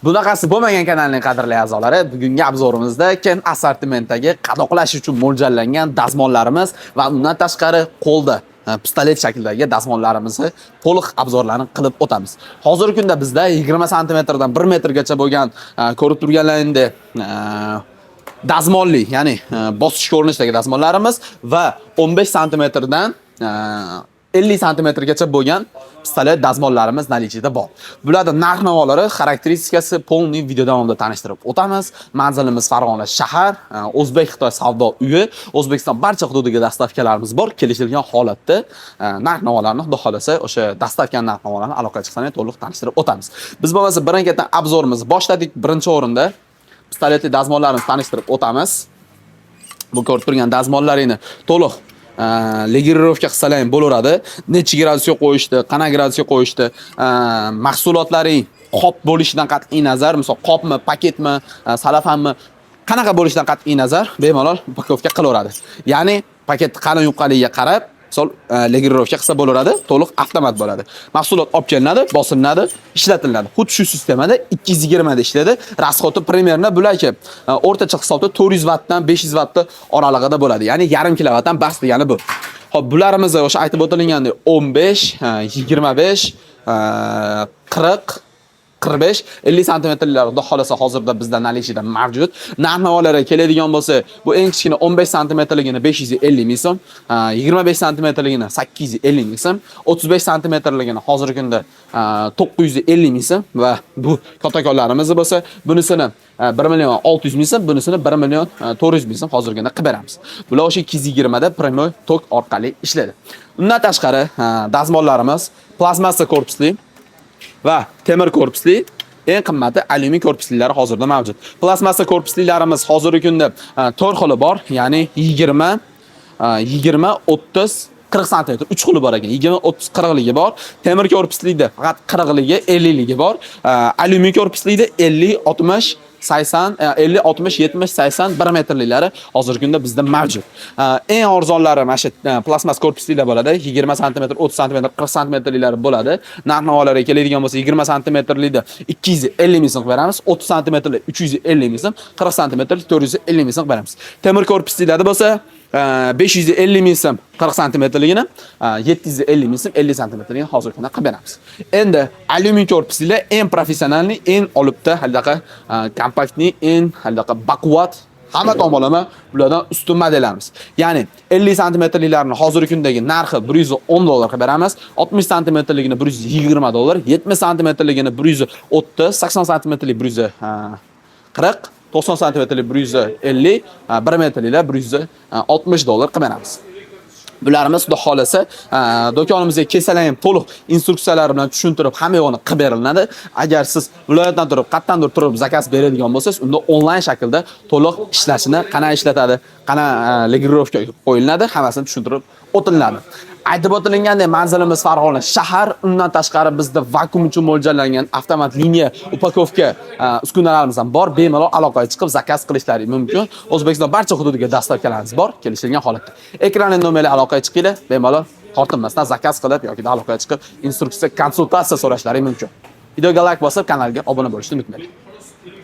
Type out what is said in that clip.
Bunaqasi bo'lmagan kanalning qadrli a'zolari, bugungi obzorimizda keng assortimentdagi qadoqlash uchun mo'ljallangan dazmollarimiz va undan tashqari qo'lda pistolet shaklidagi dazmollarimizni to'liq obzorlarini qilib o'tamiz. Hozirgi kunda bizda 20 sm dan 1 metrgacha bo'lgan ko'rib turganlaringdek dazmolli, ya'ni bosish ko'rinishdagi dazmollarimiz va 15 sm dan 50 sm-gacha bo'lgan pistolet dazmollarimiz наличиеda bor. Bularning narx-navolari, xarakteristikasi polni video davomida tanishtirib o'tamiz. Manzilimiz Farg'ona shahar, O'zbek-Xitoy savdo uyi, O'zbekiston barcha hududiga dastavkalarimiz bor. Kelishilgan holatda narx-navolarni xudo xolasa o'sha dastavkan narx-navolarni aloqaga chiqsani to'liq tanishtirib o'tamiz. Biz bo'lmasa birin-ketin obzorimizni boshladik. Birinchi o'rinda pistoletli dazmollarimizni tanishtirib o'tamiz. Bu ko'rib turgan dazmollaringni to'liq legirovka qilsalaring bo'laveradi. Necha gradusga qo'yishdi, qana gradusga qo'yishdi, mahsulotlaring qop bo'lishidan qat'iy nazar, misol qopmi, paketmi, salafanmi, qanaqa bo'lishidan qat'iy nazar bemalol upakovka qilaveradi. Ya'ni paketni qalin yuqqanligiga qarab, misol legirovka qilsa bo'laveradi, to'liq avtomat bo'ladi. Mahsulot olib kelinadi, bosinadi, ishlatiladi. Xuddi shu sistemada 220 da ishlaydi. Rasxoti primerni bularki o'rtacha hisobda 400 vattdan 500 vatt oralig'ida bo'ladi. Ya'ni yarim kilovatdan bas degani bu. Xo'p, bularimiz o'sha aytib o'tilgandek 15, 25, 40 45, 50 santimetrlar xudo xolasa hozirda bizda наличиеda mavjud. Narx-navolarga keladigan bo'lsa, bu eng kichkina 15 santimetrligini 550 ming so'm, 25 santimetrligini 850 ming so'm, 35 santimetrligini hozirgi kunda 950 ming so'm va bu katakonlarimiz bo'lsa, bunisini 1 million 600 ming so'm, bunisini 1 million 400 ming so'm hozirgi kunda qilib beramiz. Bular o'sha 220 da primoy tok orqali ishlaydi. Undan tashqari dazmollarimiz plastmassa korpusli va temir korpusli, eng qimmati alyumin korpuslilari hozirda mavjud. Plastmassa korpuslilarimiz hozirgi kunda 4 xili bor, ya'ni 20, 30, 40 sm 3 xili bor ekan. 20, 30, 40 ligi bor. Temir korpuslida faqat 40 ligi, 50 ligi bor. Alyumin korpuslida 50, 60, 80, 50, 60, 70, 80, 1 metrliklari hozirgi kunda bizda mavjud. Eng arzonlari mana shu plastmas korpuslilar bo'ladi. 20 sm, 30 sm, 40 sm-liklari bo'ladi. Narx-navolarga keladigan bo'lsa, 20 sm-likda 250 ming so'm beramiz, 30 sm 350 ming so'm, 40 sm 450 ming so'm beramiz. Temir korpuslilarda bo'lsa 550 ming so'm 40 sm-ligini, 750 ming so'm 50 sm-ligini hozirgi kunda qilib beramiz. Endi alyumin korpuslilar eng professionalni, eng olibda halidaqa kompaktni, eng halidaqa baquvvat hamma tomonlama bulardan ustun modellarimiz. Ya'ni 50 sm-liklarni hozirgi kundagi narxi $110 qilib beramiz, 60 sm-ligini $120, 70 sm-ligini $130, 80 sm-lik $140, 90 sm-lik $150, 1 metrliklar $160 qilib beramiz. Bularimiz xudo xolasa do'konimizga kelsalar ham to'liq instruksiyalar bilan tushuntirib hamma yo'qni qilib beriladi. Agar siz viloyatdan turib, qayerdandir turib zakaz beradigan bo'lsangiz, unda onlayn shaklda to'liq ishlashini, qana ishlatadi, qana legirovka qo'yiladi, hammasini tushuntirib o'tiladi. Aytib o'tilgandek, manzilimiz Farg'ona shahar, undan tashqari bizda vakuum uchun mo'ljallangan avtomat liniya upakovka uskunalarimiz ham bor. Bemalol aloqaga chiqib zakaz qilishlari mumkin. O'zbekiston barcha hududiga dastavkalarimiz bor, kelishilgan holatda. Ekranning nomeri aloqaga chiqinglar, bemalol tortinmasdan zakaz qilib yoki aloqaga chiqib instruksiya, konsultatsiya so'rashlari mumkin. Videoga like bosib, kanalga obuna bo'lishni unutmang.